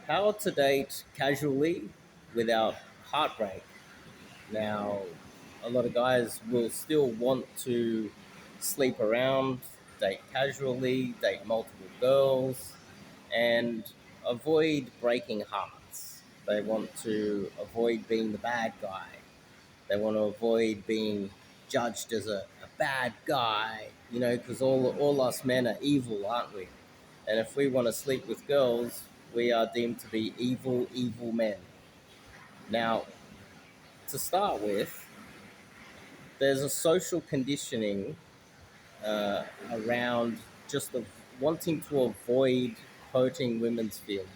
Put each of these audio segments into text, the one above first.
How to date casually without heartbreak. Now, a lot of guys will still want to sleep around, date casually, date multiple girls, and avoid breaking hearts. They want to avoid being the bad guy. They want to avoid being judged as a bad guy, because all us men are evil, aren't we? And if we want to sleep with girls, we are deemed to be evil, evil men. Now, to start with, there's a social conditioning around just wanting to avoid hurting women's feelings.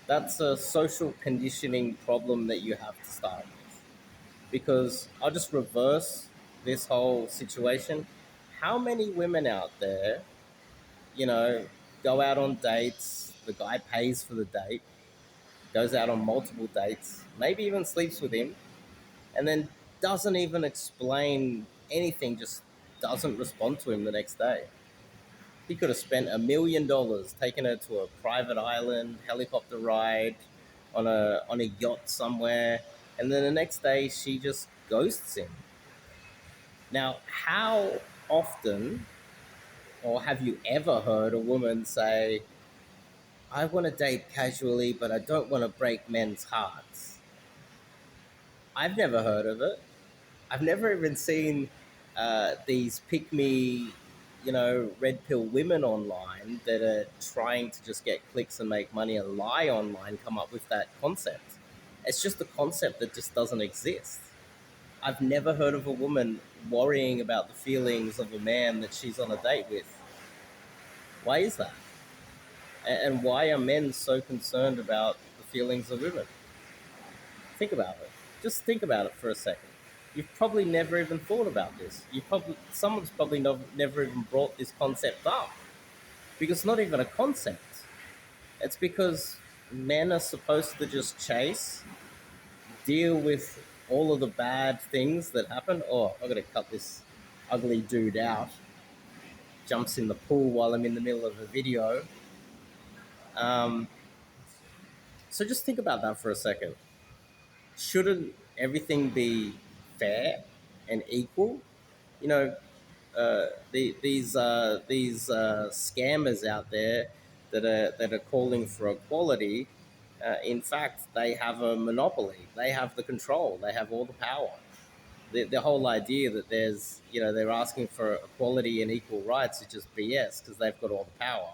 That's a social conditioning problem that you have to start with. Because I'll just reverse this whole situation. How many women out there, you know, go out on dates, the guy pays for the date, goes out on multiple dates, maybe even sleeps with him, and then doesn't even explain anything, just doesn't respond to him the next day. He could have spent $1 million taking her to a private island, helicopter ride, on a yacht somewhere, and then the next day she just ghosts him. Now, how often, or have you ever heard a woman say, "I want to date casually, but I don't want to break men's hearts"? I've never heard of it. I've never even seen these pick me, red pill women online that are trying to just get clicks and make money and lie online come up with that concept. It's just a concept that just doesn't exist. I've never heard of a woman worrying about the feelings of a man that she's on a date with. Why is that? And why are men so concerned about the feelings of women? Think about it. Just think about it for a second. You've probably never even thought about this. Someone's probably never even brought this concept up because it's not even a concept. It's because men are supposed to just chase, deal with all of the bad things that happen. Oh, I'm gonna cut this ugly dude out. Jumps in the pool while I'm in the middle of a video. Um, so just think about that for a second. Shouldn't everything be fair and equal? You know, these scammers out there that are calling for equality. In fact, they have a monopoly. They have the control. They have all the power. The whole idea that they're asking for equality and equal rights is just BS because they've got all the power.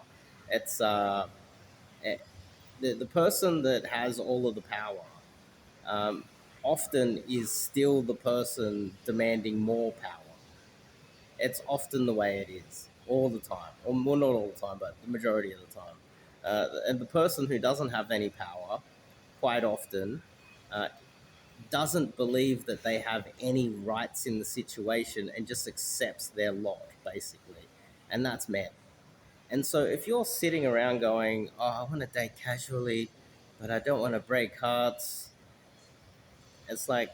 It's eh, the person that has all of the power um, often is still the person demanding more power. It's often the way it is all the time, or well, not all the time, but the majority of the time. And the person who doesn't have any power, quite often, uh, doesn't believe that they have any rights in the situation and just accepts their lot, basically. And that's men. And so if you're sitting around going, "Oh, I want to date casually, but I don't want to break hearts," it's like,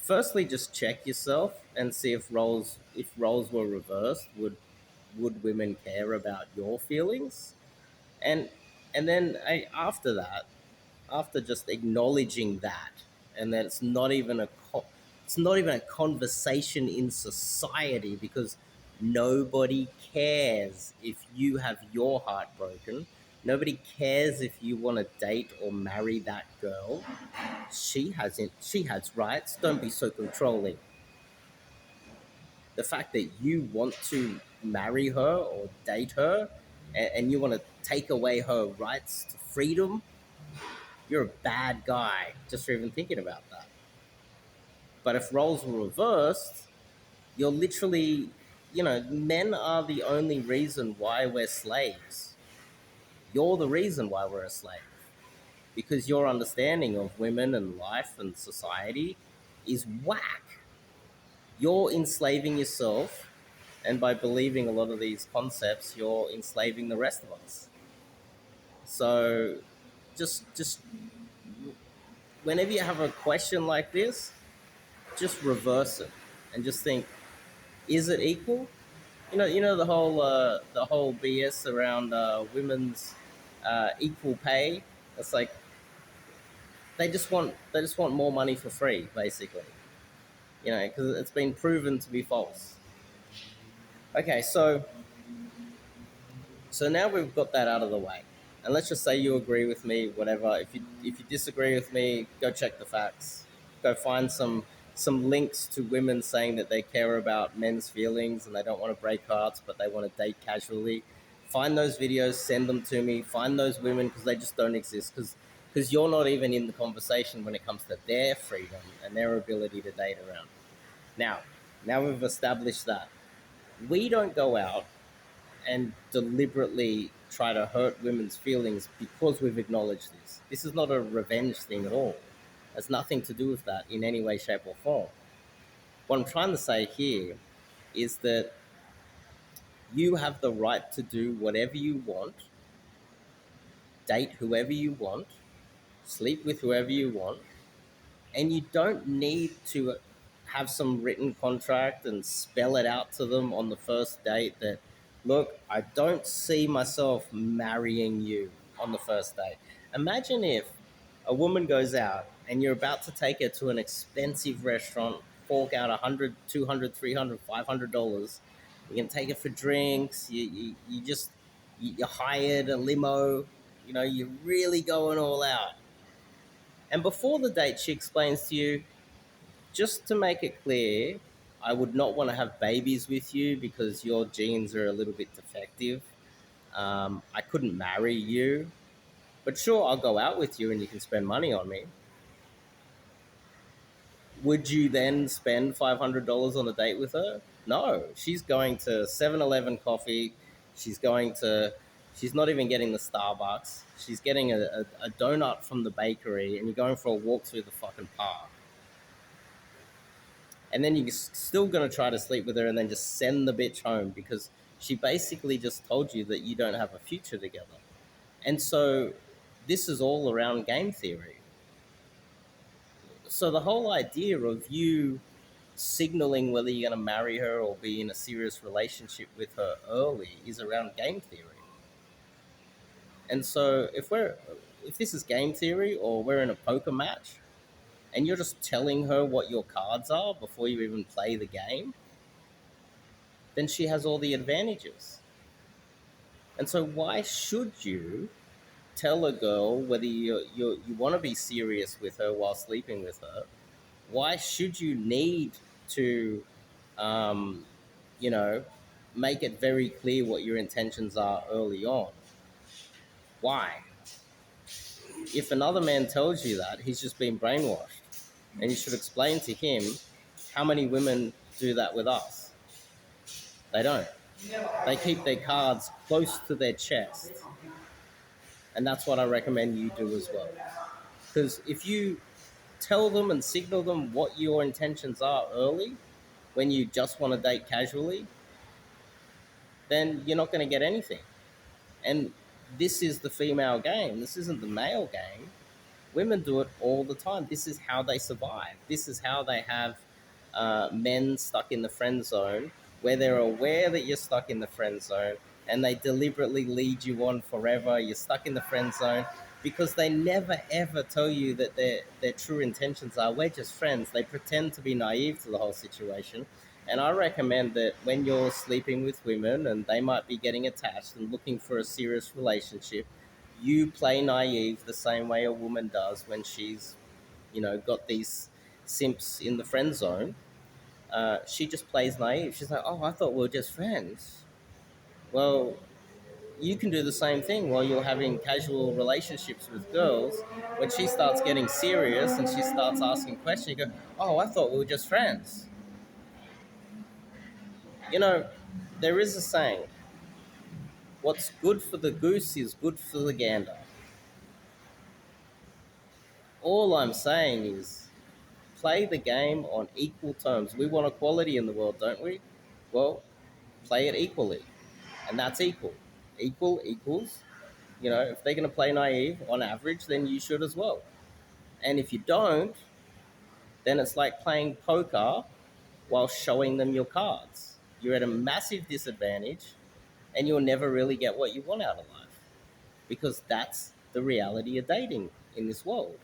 firstly, just check yourself and see if roles were reversed, would women care about your feelings? And and then after that, after just acknowledging that, and that it's not even a conversation in society, because nobody cares if you have your heart broken. Nobody cares if you want to date or marry that girl. She has rights. Don't be so controlling. The fact that you want to marry her or date her, and you want to take away her rights to freedom, you're a bad guy just for even thinking about that. But if roles were reversed, you're literally, men are the only reason why we're slaves. You're the reason why we're a slave, because your understanding of women and life and society is whack. You're enslaving yourself, and by believing a lot of these concepts, you're enslaving the rest of us. So, just whenever you have a question like this, just reverse it and just think: is it equal? The whole BS around women's equal pay. It's like they just want more money for free, basically. Because it's been proven to be false. Okay, so now we've got that out of the way, and let's just say you agree with me. Whatever. If you disagree with me, go check the facts. Go find some links to women saying that they care about men's feelings and they don't want to break hearts, but they want to date casually. Find those videos, send them to me. Find those women because they just don't exist. Because you're not even in the conversation when it comes to their freedom and their ability to date around. Now, now we've established that we don't go out and deliberately try to hurt women's feelings because we've acknowledged this. This is not a revenge thing at all. It has nothing to do with that in any way, shape, or form. What I'm trying to say here is that you have the right to do whatever you want, date whoever you want, sleep with whoever you want, and you don't need to have some written contract and spell it out to them on the first date that, look, I don't see myself marrying you on the first date. Imagine if a woman goes out and you're about to take her to an expensive restaurant, fork out 100, 200, 300, $500. You can take her for drinks. You hired a limo. You're really going all out. And before the date, she explains to you, just to make it clear, I would not want to have babies with you because your genes are a little bit defective. I couldn't marry you, but sure, I'll go out with you and you can spend money on me. Would you then spend $500 on a date with her? No, she's going to 7-Eleven coffee. She's going to, she's not even getting the Starbucks. She's getting a donut from the bakery, and you're going for a walk through the fucking park. And then you're still going to try to sleep with her and then just send the bitch home because she basically just told you that you don't have a future together. And so this is all around game theory. So the whole idea of you signaling whether you're going to marry her or be in a serious relationship with her early is around game theory. And so if this is game theory or we're in a poker match and you're just telling her what your cards are before you even play the game, then she has all the advantages. And so, why should you tell a girl whether you want to be serious with her while sleeping with her? Why should you need to, um, you know, make it very clear what your intentions are early on? Why? If another man tells you that, he's just been brainwashed. And you should explain to him how many women do that with us. They don't. They keep their cards close to their chest. And that's what I recommend you do as well. Because if you tell them and signal them what your intentions are early, when you just want to date casually, then you're not going to get anything. And this is the female game. This isn't the male game. Women do it all the time. This is how they survive. This is how they have men stuck in the friend zone, where they're aware that you're stuck in the friend zone and they deliberately lead you on forever. You're stuck in the friend zone because they never ever tell you that their true intentions are, we're just friends. They pretend to be naive to the whole situation. And I recommend that when you're sleeping with women and they might be getting attached and looking for a serious relationship, you play naive the same way a woman does when she's, got these simps in the friend zone. She just plays naive. She's like, oh, I thought we were just friends. Well, you can do the same thing while you're having casual relationships with girls. When she starts getting serious and she starts asking questions, you go, oh, I thought we were just friends. You know, there is a saying, what's good for the goose is good for the gander. All I'm saying is play the game on equal terms. We want equality in the world, don't we? Well, play it equally. And that's equal. Equal equals, if they're going to play naive on average, then you should as well. And if you don't, then it's like playing poker while showing them your cards. You're at a massive disadvantage and you'll never really get what you want out of life because that's the reality of dating in this world.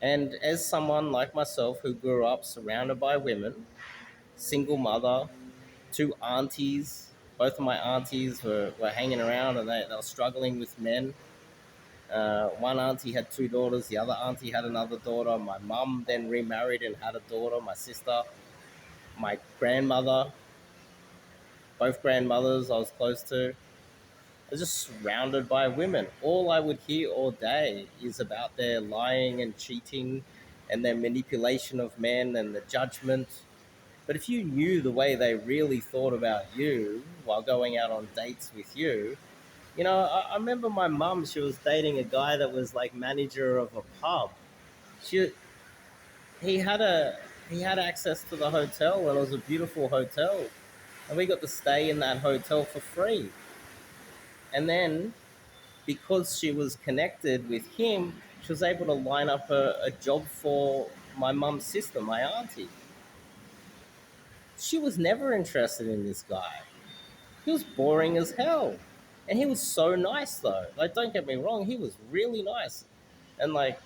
And as someone like myself who grew up surrounded by women, single mother, two aunties, both of my aunties were hanging around and they were struggling with men. One auntie had two daughters, the other auntie had another daughter. My mum then remarried and had a daughter, my sister, my grandmother, both grandmothers I was close to. I was just surrounded by women. All I would hear all day is about their lying and cheating and their manipulation of men and the judgment. But if you knew the way they really thought about you while going out on dates with you, I remember my mum, she was dating a guy that was like manager of a pub. She, he had a, he had access to the hotel and it was a beautiful hotel. And we got to stay in that hotel for free. And then because she was connected with him, she was able to line up a job for my mum's sister, my auntie. She was never interested in this guy. He was boring as hell. And he was so nice though. Like, don't get me wrong, he was really nice. And like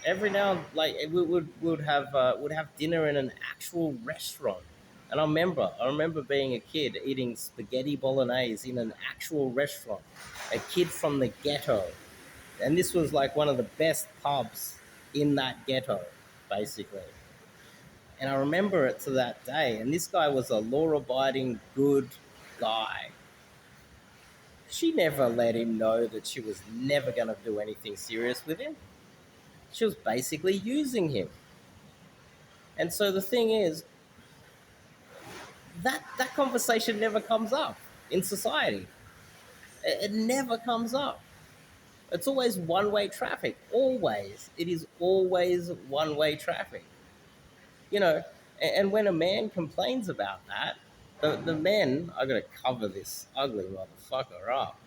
every now, like we would have dinner in an actual restaurant. And I remember being a kid eating spaghetti bolognese in an actual restaurant. A kid from the ghetto, and this was like one of the best pubs in that ghetto, basically. And I remember it to that day. And this guy was a law-abiding, good guy. She never let him know that she was never going to do anything serious with him. She was basically using him. And so the thing is, that conversation never comes up in society. It never comes up. It's always one-way traffic. Always. It is always one-way traffic. you know, and when a man complains about that, the men are going to cover this ugly motherfucker up.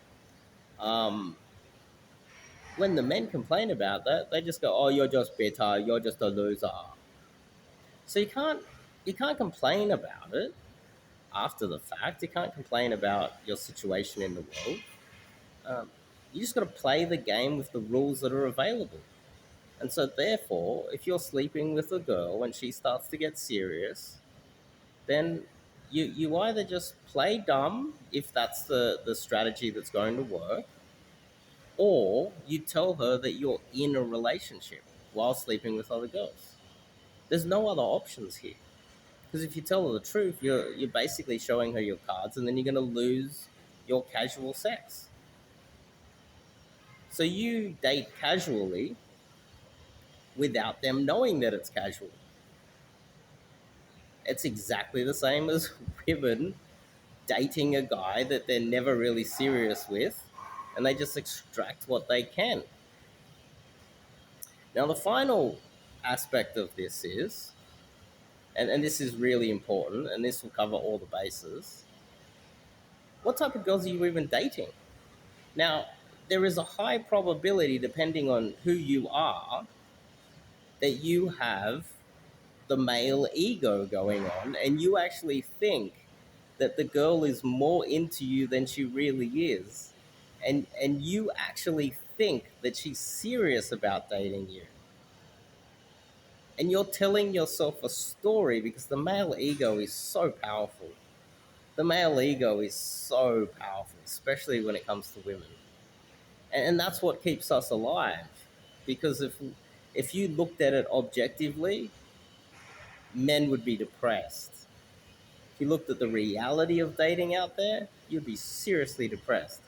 Um, when the men complain about that, they just go, "Oh, you're just bitter. You're just a loser." So you can't complain about it after the fact. You can't complain about your situation in the world. Um, you just got to play the game with the rules that are available. And so, therefore, if you're sleeping with a girl and she starts to get serious, then you either just play dumb if that's the strategy that's going to work, or you tell her that you're in a relationship while sleeping with other girls. There's no other options here. Because if you tell her the truth, you're basically showing her your cards, and then you're going to lose your casual sex. So you date casually without them knowing that it's casual. It's exactly the same as women dating a guy that they're never really serious with, and they just extract what they can. Now, the final aspect of this is, and this is really important, and this will cover all the bases, what type of girls are you even dating? Now, there is a high probability, depending on who you are, that you have the male ego going on, and you actually think that the girl is more into you than she really is, and you actually think that she's serious about dating you, and you're telling yourself a story because the male ego is so powerful. The male ego is so powerful, especially when it comes to women, and that's what keeps us alive. Because if you looked at it objectively, men would be depressed. If you looked at the reality of dating out there, you'd be seriously depressed.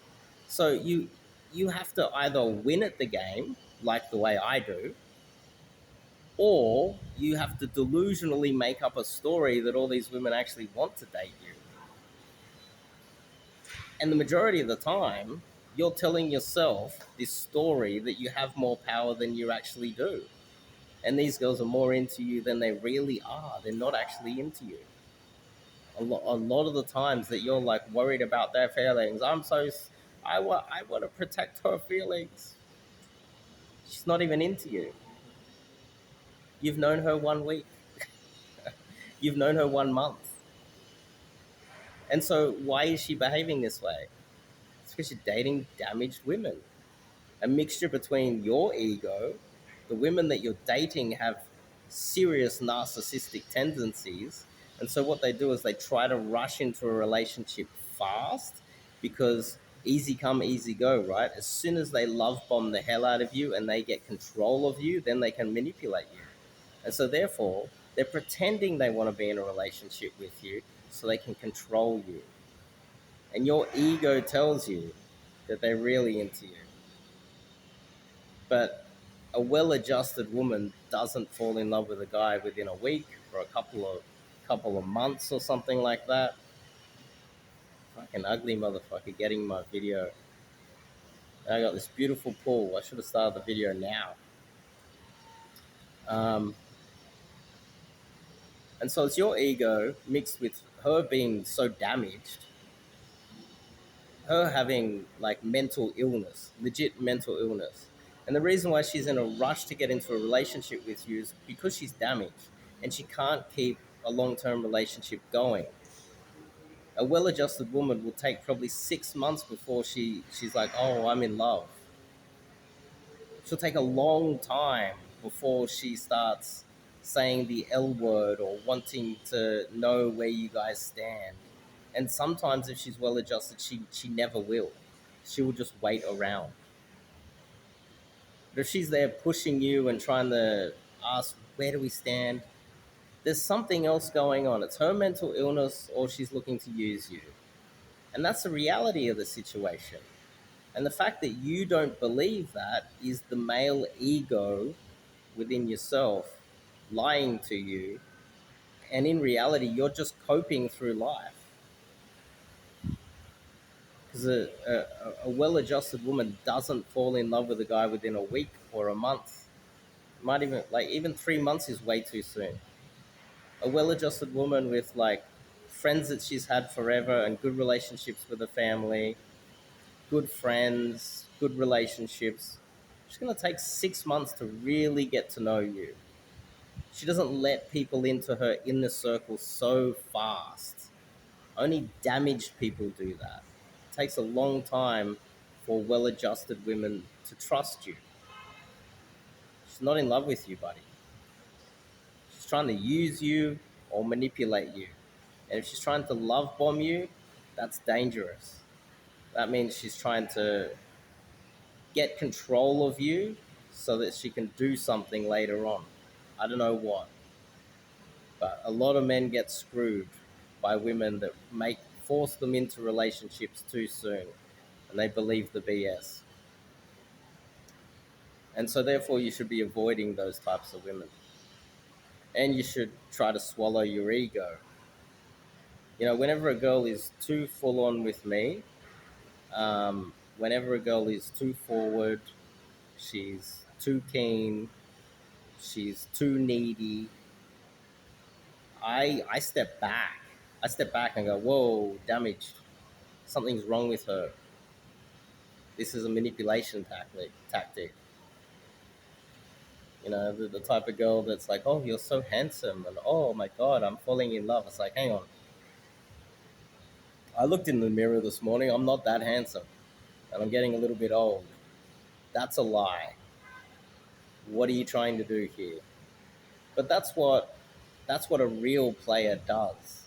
So you have to either win at the game, like the way I do, or you have to delusionally make up a story that all these women actually want to date you. And the majority of the time, you're telling yourself this story that you have more power than you actually do. And these girls are more into you than they really are. They're not actually into you. A lot of the times that you're like worried about their feelings, I want to protect her feelings. She's not even into you. You've known her 1 week. You've known her 1 month. And so why is she behaving this way? It's because you're dating damaged women. A mixture between your ego, the women that you're dating have serious narcissistic tendencies. And so what they do is they try to rush into a relationship fast because easy come, easy go, right? As soon as they love bomb the hell out of you and they get control of you, then they can manipulate you. And so therefore, they're pretending they want to be in a relationship with you so they can control you. And your ego tells you that they're really into you. But a well-adjusted woman doesn't fall in love with a guy within a week or a couple of months or something like that. Fucking ugly motherfucker getting my video. I got this beautiful pool. I should have started the video now. Um, and so it's your ego mixed with her being so damaged, her having like mental illness, legit mental illness. And the reason why she's in a rush to get into a relationship with you is because she's damaged and she can't keep a long-term relationship going. A well-adjusted woman will take probably 6 months before she's like, oh, I'm in love. She'll take a long time before she starts saying the L word or wanting to know where you guys stand. And sometimes if she's well adjusted, she never will. She will just wait around. But if she's there pushing you and trying to ask, where do we stand? There's something else going on. It's her mental illness or she's looking to use you. And that's the reality of the situation. And the fact that you don't believe that is the male ego within yourself lying to you. And in reality, you're just coping through life. Because a well-adjusted woman doesn't fall in love with a guy within a week or a month. Might even like even 3 months is way too soon. A well-adjusted woman with like friends that she's had forever and good relationships with her family, good friends, good relationships. She's gonna take 6 months to really get to know you. She doesn't let people into her inner circle so fast. Only damaged people do that. It takes a long time for well-adjusted women to trust you. She's not in love with you, buddy. She's trying to use you or manipulate you. And if she's trying to love bomb you, that's dangerous. That means she's trying to get control of you so that she can do something later on. I don't know what. But a lot of men get screwed by women that force them into relationships too soon and they believe the BS. And so therefore you should be avoiding those types of women. And you should try to swallow your ego. You know, whenever a girl is too full on with me, whenever a girl is too forward, she's too keen, she's too needy, I step back. I step back and go, whoa, damaged. Something's wrong with her. This is a manipulation tactic. You know, the type of girl that's like, oh, you're so handsome, and oh my God, I'm falling in love. It's like, hang on. I looked in the mirror this morning. I'm not that handsome, and I'm getting a little bit old. That's a lie. What are you trying to do here? But that's what a real player does.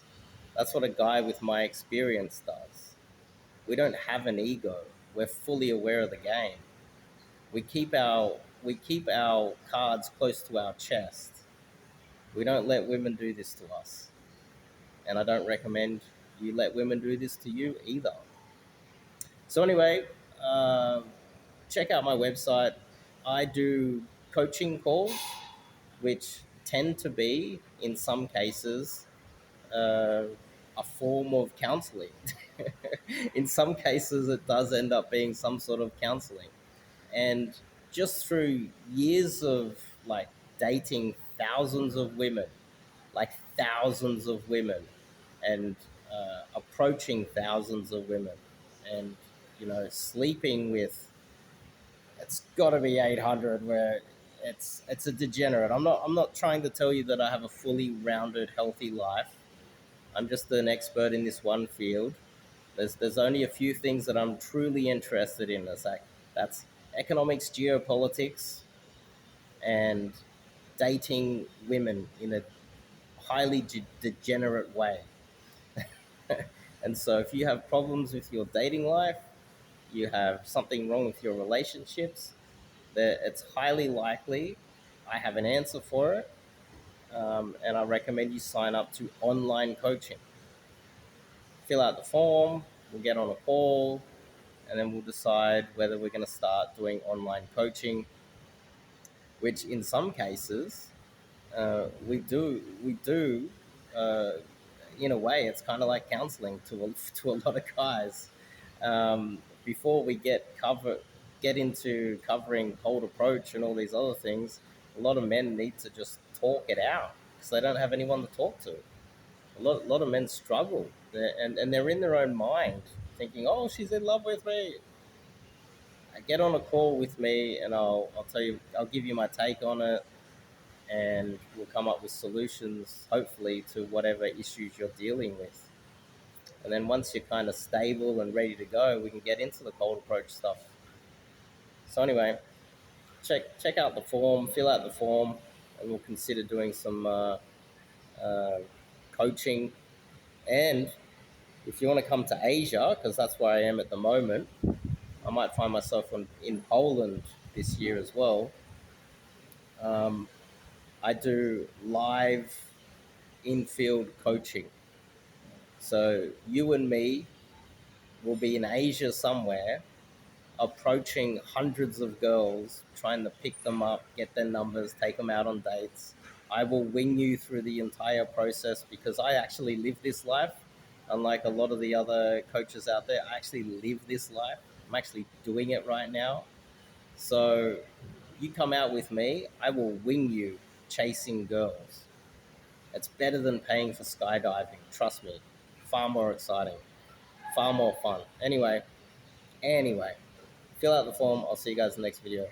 That's what a guy with my experience does. We don't have an ego. We're fully aware of the game. We keep our cards close to our chest. We don't let women do this to us. And I don't recommend you let women do this to you either. So anyway, uh, check out my website. I do coaching calls, which tend to be, in some cases, uh, a form of counseling. In some cases, it does end up being some sort of counseling. And just through years of like dating thousands of women, like thousands of women, and approaching thousands of women, and sleeping with, it's got to be 800, where it's a degenerate. I'm not trying to tell you that I have a fully rounded healthy life. I'm just an expert in this one field. There's only a few things that I'm truly interested in. That's economics, geopolitics, and dating women in a highly degenerate way. And so, if you have problems with your dating life, you have something wrong with your relationships, that it's highly likely I have an answer for it. And I recommend you sign up to online coaching. Fill out the form, we'll get on a call, and then we'll decide whether we're going to start doing online coaching, which in some cases we do uh, in a way it's kind of like counseling to to a lot of guys. Before we get into covering cold approach and all these other things, a lot of men need to just talk it out because they don't have anyone to talk to. A lot of men struggle, and they're in their own mind thinking, oh, she's in love with me. Get on a call with me and I'll tell you, I'll give you my take on it, and we'll come up with solutions, hopefully, to whatever issues you're dealing with. And then once you're kind of stable and ready to go, we can get into the cold approach stuff. So anyway, check out the form, fill out the form, and we'll consider doing some uh, coaching. And if you want to come to Asia, because that's where I am at the moment, I might find myself in Poland this year as well. Um, I do live in-field coaching. So you and me will be in Asia somewhere, approaching hundreds of girls, trying to pick them up, get their numbers, take them out on dates. I will wing you through the entire process because I actually live this life. Unlike a lot of the other coaches out there, I actually live this life. I'm actually doing it right now. So you come out with me, I will wing you chasing girls. It's better than paying for skydiving, trust me. Far more exciting, far more fun. Anyway, fill out the form. I'll see you guys in the next video.